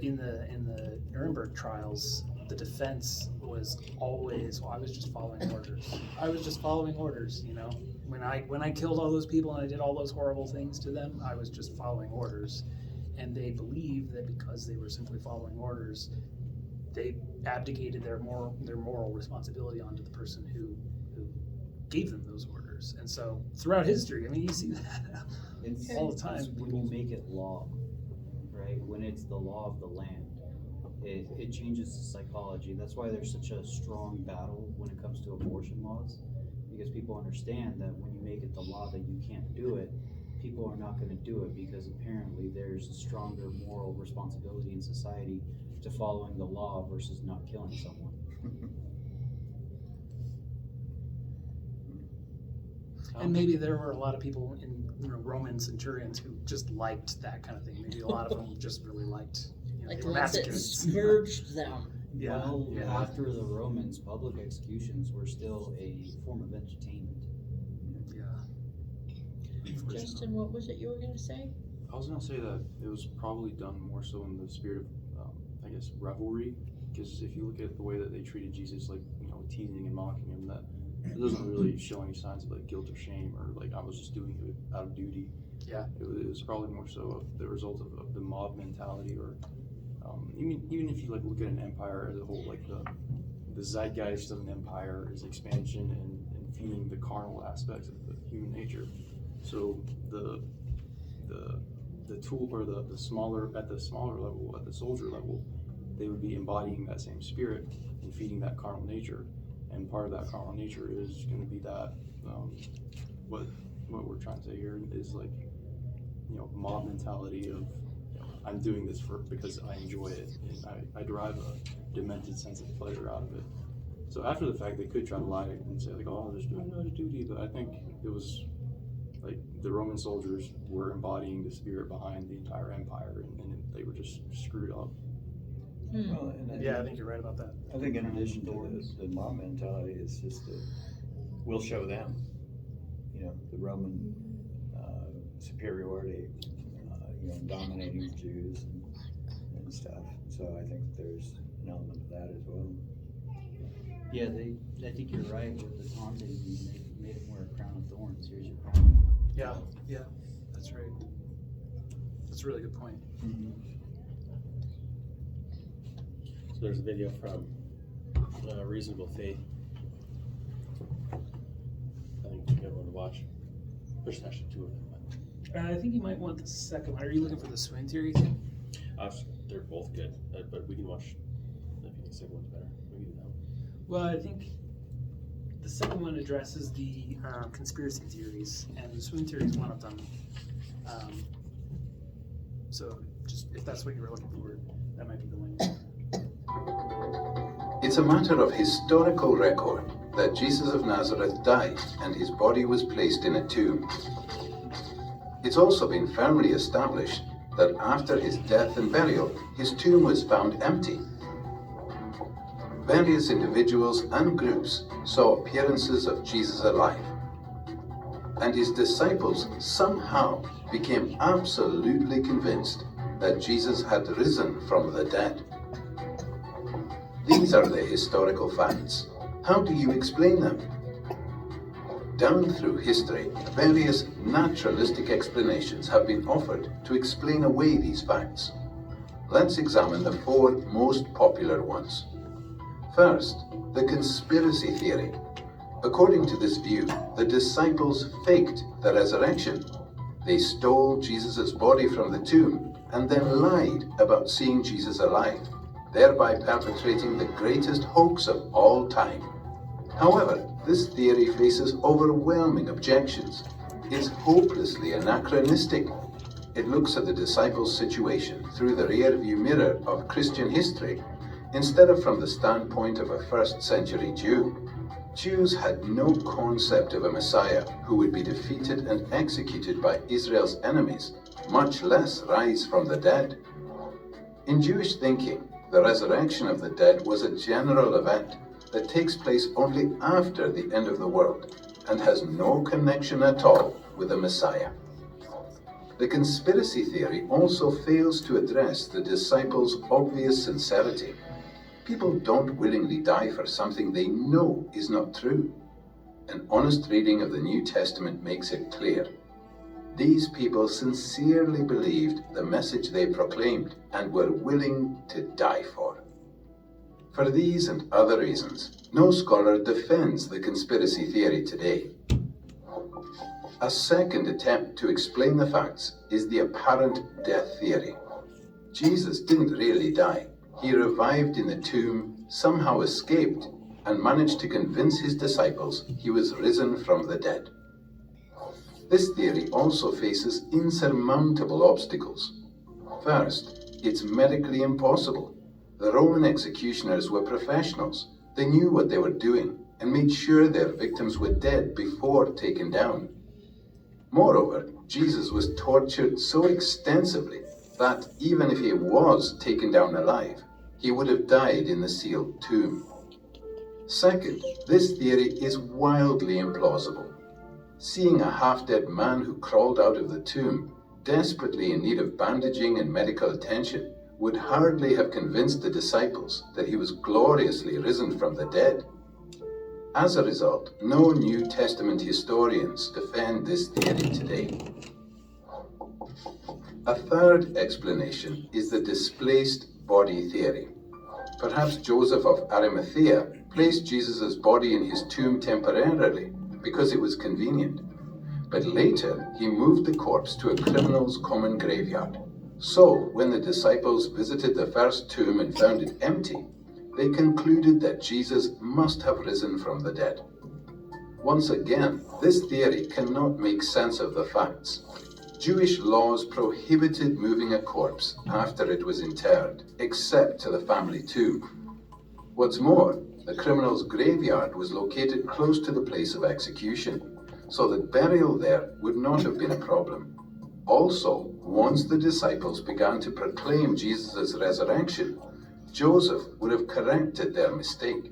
In the Nuremberg trials, the defense was always, well, I was just following orders. I was just following orders, you know. When I killed all those people and I did all those horrible things to them, I was just following orders. And they believed that because they were simply following orders, they abdicated their moral responsibility onto the person who gave them those orders. And so throughout history, I mean, you see that It's all the time. it's when you make it law, right? When it's the law of the land, it changes the psychology. That's why there's such a strong battle when it comes to abortion laws, because people understand that when you make it the law that you can't do it, people are not gonna do it because apparently there's a stronger moral responsibility in society to following the law versus not killing someone. And maybe there were a lot of people in Roman centurions who just liked that kind of thing. Maybe a lot of them just really liked, Like they the were ones that masochists. scourged them. Yeah, Well, yeah. after the Romans, public executions were still a form of entertainment. Yeah. Justin, what was it you were gonna say? I was gonna say that it was probably done more so in the spirit of, I guess, revelry. Because if you look at the way that they treated Jesus, like, teasing and mocking him, that it doesn't really show any signs of like guilt or shame or like I was just doing it out of duty. Yeah. It was probably more so of the result of the mob mentality, or even if you like look at an empire as a whole, like the zeitgeist of an empire is expansion and feeding the carnal aspects of the human nature. So the tool, or the smaller level, at the soldier level, they would be embodying that same spirit and feeding that carnal nature. And part of that carnal nature is going to be that what we're trying to say here is like, mob mentality of, I'm doing this because I enjoy it and I derive a demented sense of pleasure out of it. So after the fact, they could try to lie and say like, oh, I'm just doing no duty, but I think it was like the Roman soldiers were embodying the spirit behind the entire empire, and they were just screwed up. Well, and Yeah, I think you're right about that. I think in addition to the mob mentality, it's just that we'll show them, the Roman superiority, dominating the Jews and stuff. So I think there's an element of that as well. Yeah, I think you're right with the taunting. They made him wear a crown of thorns. Here's your crown. Yeah, that's right. That's a really good point. So there's a video from Reasonable Faith. I think it's a good one to watch. There's actually two of them. I think you might want the second one. Are you looking for the swing theory thing? They're both good, but we can watch. If you think the second one's better, we can do that one. Well, I think the second one addresses the conspiracy theories, and the swing theory is one of them. So, just if that's what you were looking for, that might be the one. It's a matter of historical record that Jesus of Nazareth died and his body was placed in a tomb. It's also been firmly established that after his death and burial, his tomb was found empty. Various individuals and groups saw appearances of Jesus alive, and his disciples somehow became absolutely convinced that Jesus had risen from the dead. These are the historical facts. How do you explain them? Down through history, various naturalistic explanations have been offered to explain away these facts. Let's examine the four most popular ones. First, the conspiracy theory. According to this view, the disciples faked the resurrection. They stole Jesus' body from the tomb and then lied about seeing Jesus alive, thereby perpetrating the greatest hoax of all time. However, this theory faces overwhelming objections. It's hopelessly anachronistic. It looks at the disciples' situation through the rear-view mirror of Christian history instead of from the standpoint of a first-century Jew. Jews had no concept of a Messiah who would be defeated and executed by Israel's enemies, much less rise from the dead. In Jewish thinking, the resurrection of the dead was a general event that takes place only after the end of the world and has no connection at all with the Messiah. The conspiracy theory also fails to address the disciples' obvious sincerity. People don't willingly die for something they know is not true. An honest reading of the New Testament makes it clear. These people sincerely believed the message they proclaimed and were willing to die for. For these and other reasons, no scholar defends the conspiracy theory today. A second attempt to explain the facts is the apparent death theory. Jesus didn't really die. He revived in the tomb, somehow escaped, and managed to convince his disciples he was risen from the dead. This theory also faces insurmountable obstacles. First, it's medically impossible. The Roman executioners were professionals. They knew what they were doing and made sure their victims were dead before taken down. Moreover, Jesus was tortured so extensively that even if he was taken down alive, he would have died in the sealed tomb. Second, this theory is wildly implausible. Seeing a half-dead man who crawled out of the tomb, desperately in need of bandaging and medical attention, would hardly have convinced the disciples that he was gloriously risen from the dead. As a result, no New Testament historians defend this theory today. A third explanation is the displaced body theory. Perhaps Joseph of Arimathea placed Jesus' body in his tomb temporarily because it was convenient. But later, he moved the corpse to a criminal's common graveyard. So, when the disciples visited the first tomb and found it empty, they concluded that Jesus must have risen from the dead. Once again, this theory cannot make sense of the facts. Jewish laws prohibited moving a corpse after it was interred, except to the family tomb. What's more, the criminal's graveyard was located close to the place of execution, so that burial there would not have been a problem. Also, once the disciples began to proclaim Jesus' resurrection, Joseph would have corrected their mistake.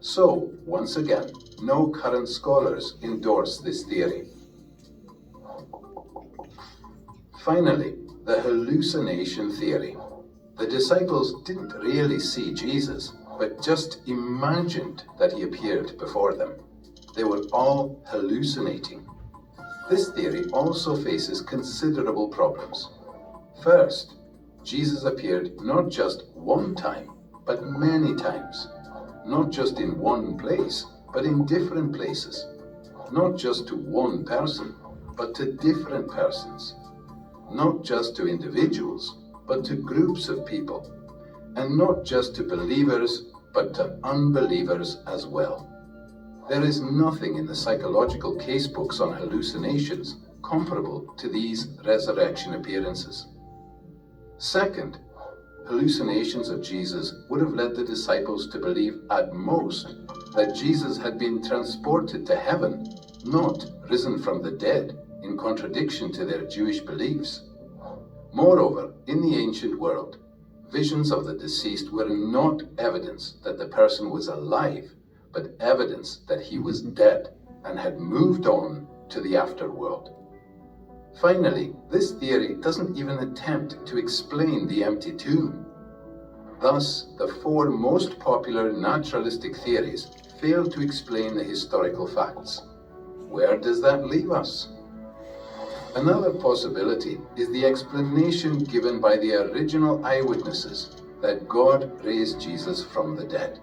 So, once again, no current scholars endorse this theory. Finally, the hallucination theory. The disciples didn't really see Jesus, but just imagined that he appeared before them. They were all hallucinating. This theory also faces considerable problems. First, Jesus appeared not just one time, but many times. Not just in one place, but in different places. Not just to one person, but to different persons. Not just to individuals, but to groups of people. And not just to believers, but to unbelievers as well. There is nothing in the psychological casebooks on hallucinations comparable to these resurrection appearances. Second, hallucinations of Jesus would have led the disciples to believe at most that Jesus had been transported to heaven, not risen from the dead, in contradiction to their Jewish beliefs. Moreover, in the ancient world, visions of the deceased were not evidence that the person was alive, but evidence that he was dead and had moved on to the afterworld. Finally, this theory doesn't even attempt to explain the empty tomb. Thus, the four most popular naturalistic theories fail to explain the historical facts. Where does that leave us? Another possibility is the explanation given by the original eyewitnesses that God raised Jesus from the dead.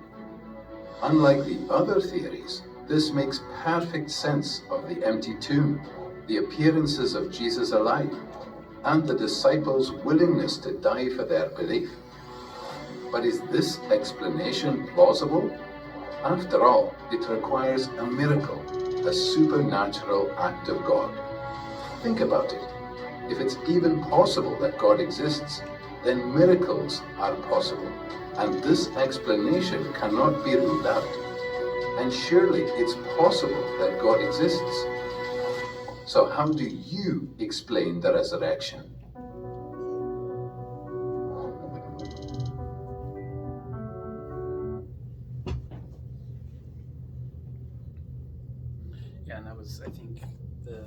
Unlike the other theories, this makes perfect sense of the empty tomb, the appearances of Jesus alive, and the disciples' willingness to die for their belief. But is this explanation plausible? After all, it requires a miracle, a supernatural act of God. Think about it. If it's even possible that God exists, then miracles are possible, and this explanation cannot be ruled out. And surely it's possible that God exists. So how do you explain the resurrection? Yeah, and that was, I think, the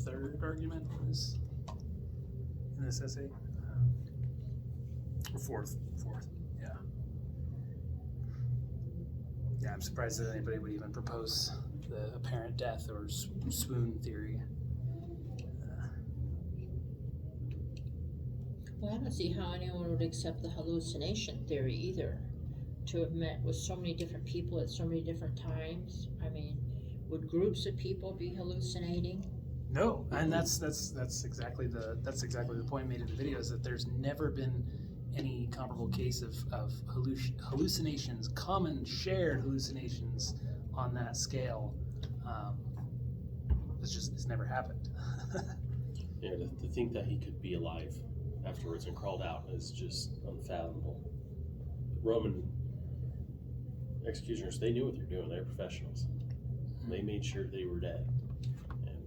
third argument was in this essay. Fourth, yeah. Yeah, I'm surprised that anybody would even propose the apparent death or swoon theory. Well, I don't see how anyone would accept the hallucination theory either. To have met with so many different people at so many different times. I mean, would groups of people be hallucinating? No, and that's exactly the point made in the video, is that there's never been any comparable case of hallucinations, common shared hallucinations on that scale. It's never happened. Yeah, to think that he could be alive afterwards and crawled out is just unfathomable. Roman executioners, they knew what they were doing. They're professionals. They made sure they were dead. And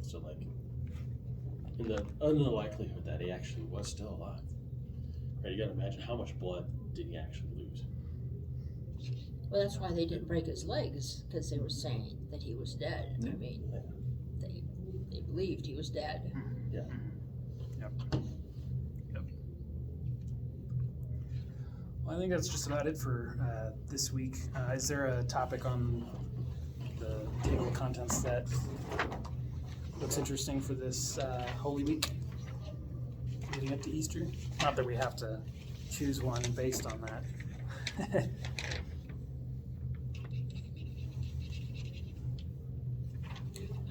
so, like, in the likelihood that he actually was still alive, right? You gotta imagine how much blood did he actually lose? Well, that's why they didn't break his legs, because they were saying that he was dead. I mean, they believed he was dead. Yeah. Yep. Well, I think that's just about it for this week. Is there a topic on the table of contents that looks interesting for this Holy Week leading up to Easter? Not that we have to choose one based on that.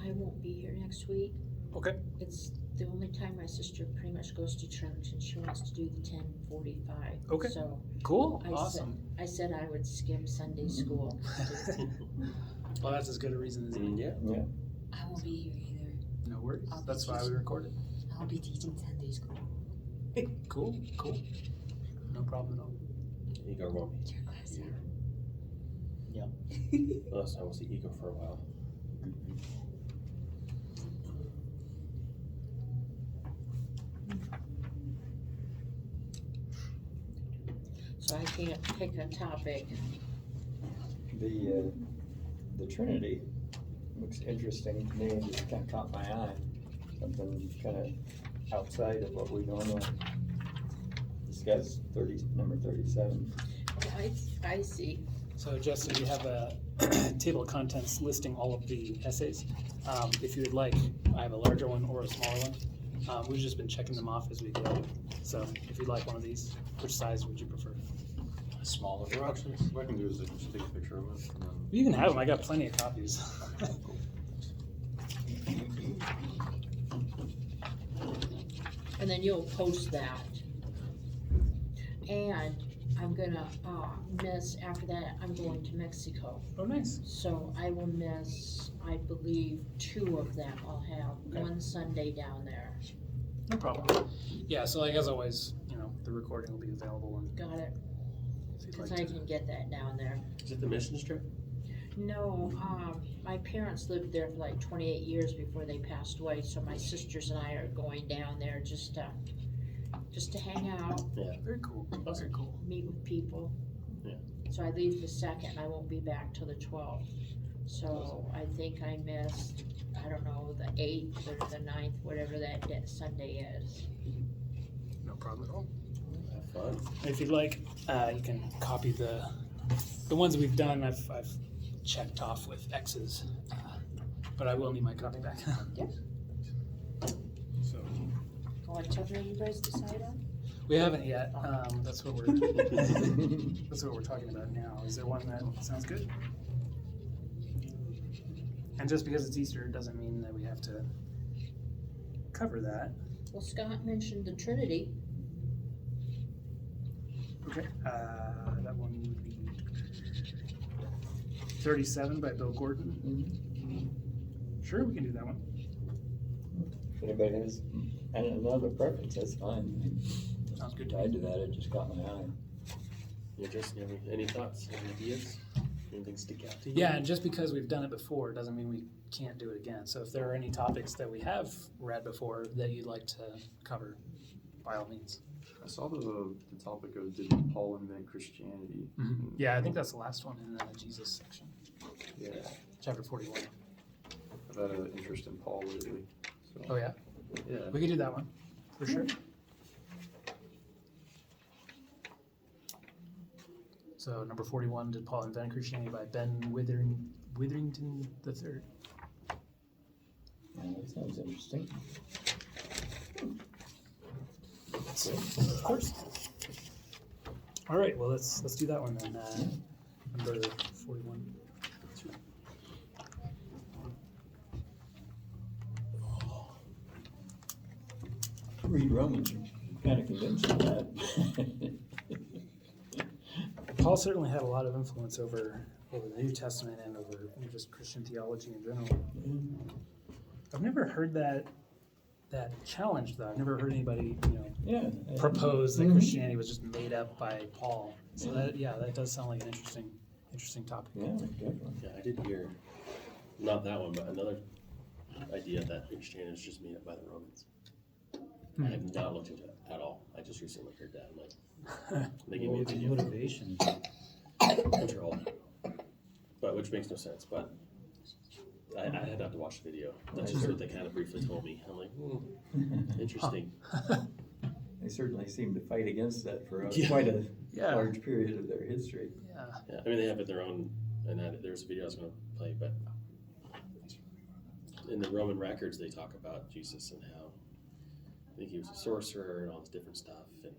I won't be here next week. Okay. It's the only time my sister pretty much goes to church, and she wants to do the 10:45. Okay. So Cool. I Awesome. I said I would skip Sunday school. Well, that's as good a reason as any. Yeah. Yeah. I won't be here either. No worries. I'll be That's why we teaching. recorded. I'll be teaching Sunday school. Cool. No problem at all. Igor won't be Your class. here. Last time we'll see Igor for a while. So I can't pick a topic. The Trinity looks interesting to me. It just kind of caught my eye. Something kind of outside of what we normally discuss. Number 37. I see. So Justin, we have a table of contents listing all of the essays. If you would like, I have a larger one or a smaller one. We've just been checking them off as we go. So if you'd like one of these, which size would you prefer? Smaller. Or actually, what I can do is just take a picture of it. And then You can have them. I got plenty of copies. And then you'll post that. And I'm gonna miss, after that, I'm going to Mexico. Oh, nice. So I will miss, I believe, 2 of them. I'll have Okay. one Sunday down there. No problem. Yeah. So like as always, the recording will be available. And Got it? if you'd Because like I to. can get that down there. Is it the mission trip? No, my parents lived there for like 28 years before they passed away, so my sisters and I are going down there just to hang out, Very cool. Very cool. meet with people. Yeah. So I leave the 2nd, I won't be back till the 12th. So I think I missed, I don't know, the 8th or the 9th, whatever that Sunday is. No problem at all. Have fun. If you'd like, you can copy the ones we've done. I've checked off with X's, but I will need my copy back. Yep. So Whatever you guys decide on. we haven't yet. That's what we're that's what we're talking about now. Is there one that sounds good? And just because it's Easter doesn't mean that we have to cover that. Well, Scott mentioned the Trinity. Okay. That one would be 37 by Bill Gordon. Sure, we can do that one. If anybody has another preference, that's fine. Sounds good to Tied me. to that, it just caught my eye. Yeah, Justin, any thoughts, any ideas? Anything stick out to you? Yeah, and just because we've done it before doesn't mean we can't do it again. So if there are any topics that we have read before that you'd like to cover, by all means. I saw the topic of did Paul invent Christianity? Yeah, I think that's the last one in the Jesus section, Yeah, chapter 41. I've had an interest in Paul lately. So, Oh yeah, yeah. we could do that one for sure. So number 41, did Paul invent Christianity by Ben Witherington III? Yeah, that sounds interesting. Of course. All right, well let's do that one then. Number 41. Read Romans kinda convinced of that. Paul certainly had a lot of influence over the New Testament and over just Christian theology in general. I've never heard that challenged though. I've never heard anybody, Yeah. propose that Christianity was just made up by Paul. So that does sound like an interesting topic. Yeah, definitely. Yeah, I did hear, not that one, but another idea that Christianity was just made up by the Romans. I have not looked into it at all. I just recently heard that. I'm like, they gave What me a would the video. motivation? Control. But which makes no sense, but I had to watch the video. That's just what they kind of briefly told me. I'm like, interesting. They certainly seem to fight against that for Yeah. quite a Yeah. large period of their history. Yeah. Yeah, I mean, they have it their own, and there's a video I was going to play, but in the Roman records, they talk about Jesus and how I think he was a sorcerer and all this different stuff, and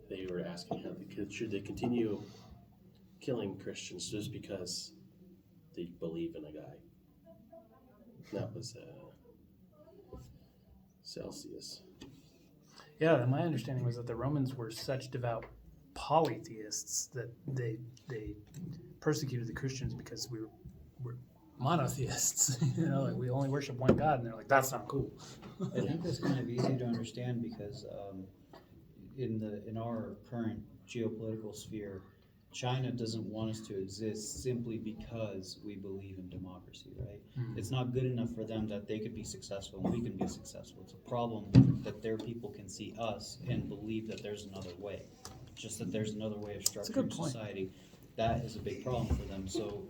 they were asking how should they continue killing Christians just because they believe in a guy. That was Celsius. Yeah, and my understanding was that the Romans were such devout polytheists that they persecuted the Christians because we were monotheists. Like we only worship one God, and they're like, that's not cool. I think that's kind of easy to understand because in our current geopolitical sphere, China doesn't want us to exist simply because we believe in democracy, right? It's not good enough for them that they could be successful and we can be successful. It's a problem that their people can see us and believe that there's another way. Just that there's another way of structuring society. That is a big problem for them. So,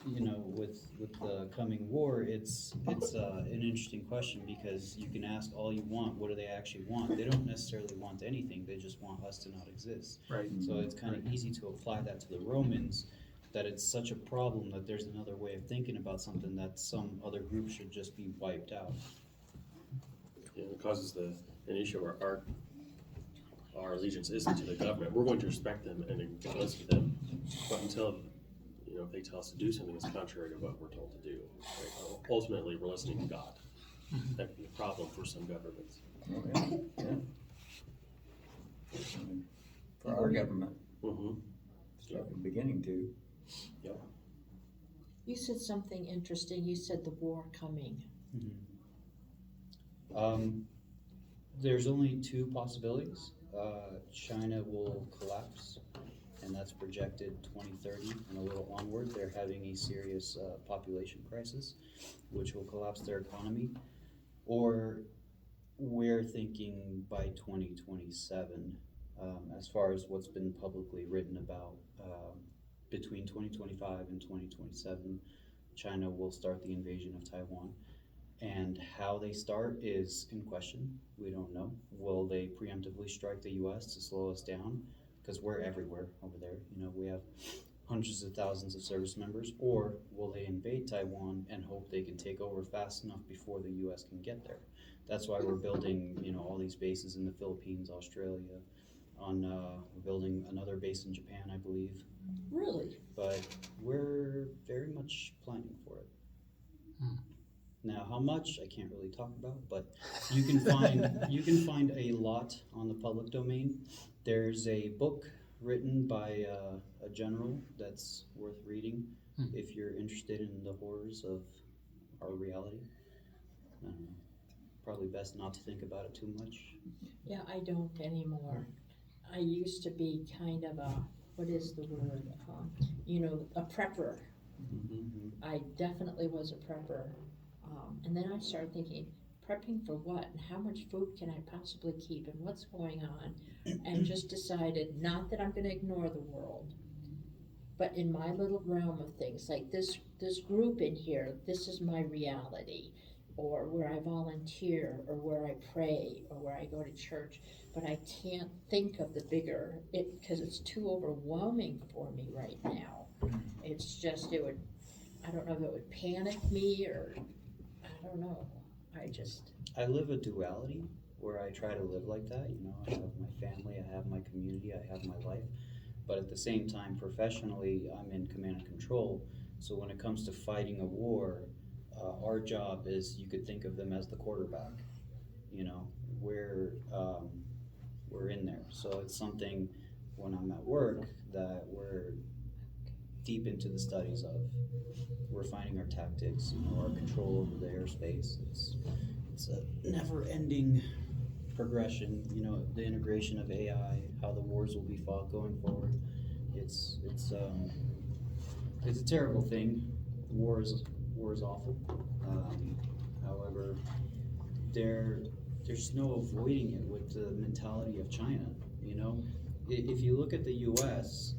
with the coming war, it's an interesting question because you can ask all you want, what do they actually want? They don't necessarily want anything, they just want us to not exist. Right. So it's kind of easy to apply that to the Romans, that it's such a problem that there's another way of thinking about something that some other group should just be wiped out. Yeah, it causes an issue where our allegiance isn't to the government. We're going to respect them and listen to them, but until if they tell us to do something that's contrary to what we're told to do, right? Ultimately we're listening to God. That could be a problem for some governments. Oh, yeah. For our government. Mm-hmm. Beginning to. Yep. You said something interesting. You said the war coming. There's only two possibilities. China will collapse, and that's projected 2030 and a little onward. They're having a serious population crisis, which will collapse their economy. Or we're thinking by 2027, as far as what's been publicly written about, between 2025 and 2027, China will start the invasion of Taiwan. And how they start is in question. We don't know. Will they preemptively strike the U.S. to slow us down? Because we're everywhere over there. We have hundreds of thousands of service members. Or will they invade Taiwan and hope they can take over fast enough before the U.S. can get there? That's why we're building, all these bases in the Philippines, Australia. We're building another base in Japan, I believe. Really? But we're very much planning for it. Now, how much I can't really talk about, but you can find a lot on the public domain. There's a book written by a general that's worth reading if you're interested in the horrors of our reality. Probably best not to think about it too much. Yeah, I don't anymore. I used to be kind of a, what is the word? A prepper. I definitely was a prepper. And then I started thinking, prepping for what? And how much food can I possibly keep? And what's going on? And just decided, not that I'm going to ignore the world, but in my little realm of things, like this group in here, this is my reality. Or where I volunteer, or where I pray, or where I go to church. But I can't think of the bigger, because it's too overwhelming for me right now. It's just, I don't know if it would panic me, or I don't know. I live a duality where I try to live like that. I have my family, I have my community, I have my life. But at the same time, professionally, I'm in command and control. So when it comes to fighting a war, our job is, you could think of them as the quarterback. You know, we're in there. So it's something when I'm at work that we're deep into the studies of. We're finding our tactics, you know, our control over the airspace. It's a never-ending progression. You know, the integration of AI, how the wars will be fought going forward. It's a terrible thing. War is awful. However, there's no avoiding it with the mentality of China. You know, if you look at the U.S.,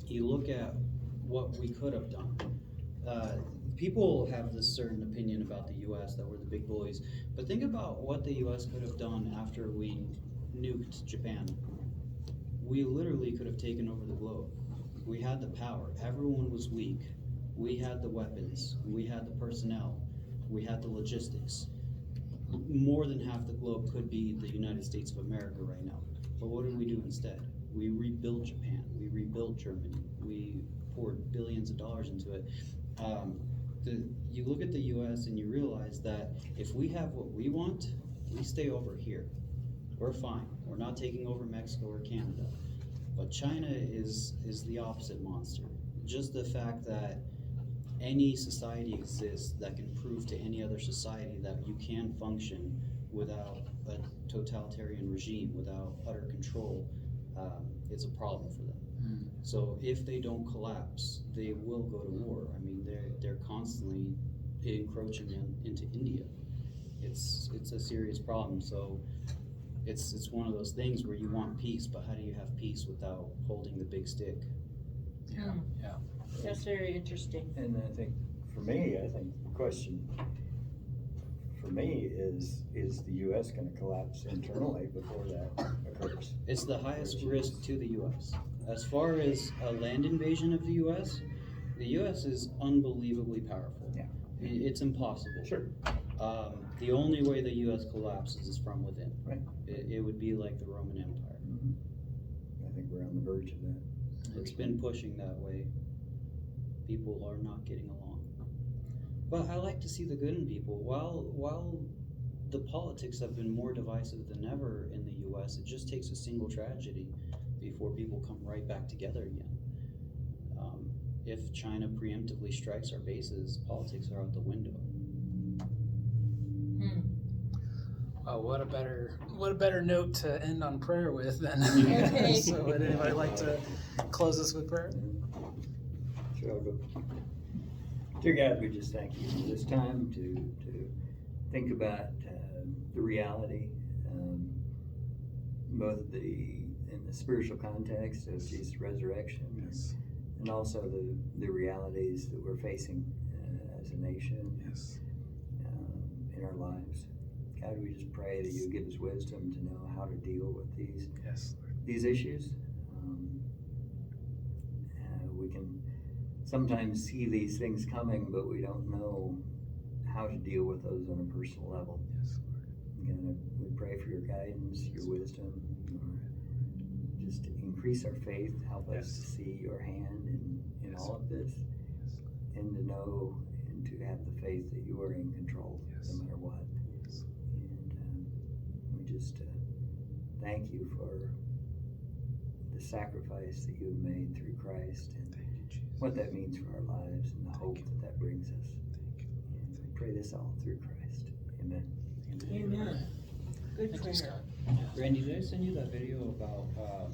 you look at what we could have done. People have this certain opinion about the U.S. that we're the big bullies, but think about what the U.S. could have done after we nuked Japan. We literally could have taken over the globe. We had the power. Everyone was weak. We had the weapons. We had the personnel. We had the logistics. More than half the globe could be the United States of America right now. But what did we do instead? We rebuilt Japan. We rebuilt Germany. We poured billions of dollars into it. You look at the U.S. and you realize that if we have what we want, we stay over here. We're fine. We're not taking over Mexico or Canada. But China is the opposite monster. Just the fact that any society exists that can prove to any other society that you can function without a totalitarian regime, without utter control, it's a problem for them. So if they don't collapse, they will go to war. I mean, they're constantly encroaching into India. It's a serious problem. So it's one of those things where you want peace, but how do you have peace without holding the big stick? Yeah. That's very interesting. And I think, for me, the question for me is the U.S. gonna collapse internally before that occurs? It's the highest risk to the U.S. As far as a land invasion of the U.S. is unbelievably powerful. Yeah. It's impossible. Sure. The only way the U.S. collapses is from within. Right. It would be like the Roman Empire. I think we're on the verge of that. It's been pushing that way. People are not getting along. But I like to see the good in people. While the politics have been more divisive than ever in the U.S., it just takes a single tragedy before people come right back together again. If China preemptively strikes our bases, politics are out the window. Well, what a better note to end on prayer with than. Okay. So would anybody like to close us with prayer? Sure, I'll go. Dear God, we just thank you for this time to think about the reality, both in the spiritual context of Jesus' resurrection, Yes. and also the realities that we're facing as a nation, Yes. in our lives. God, we just pray that you give us wisdom to know how to deal with Yes. these issues. We can sometimes see these things coming, but we don't know how to deal with those on a personal level. Yes. Again, we pray for your guidance, your wisdom, just to increase our faith, help us to see your hand in all of this, and to know and to have the faith that you are in control no matter what. And we just thank you for the sacrifice that you have made through Christ and what that means for our lives and the hope that brings us. And we pray this all through Christ. Amen. Amen. Good Thank you, prayer. Scott. Randy, did I send you that video about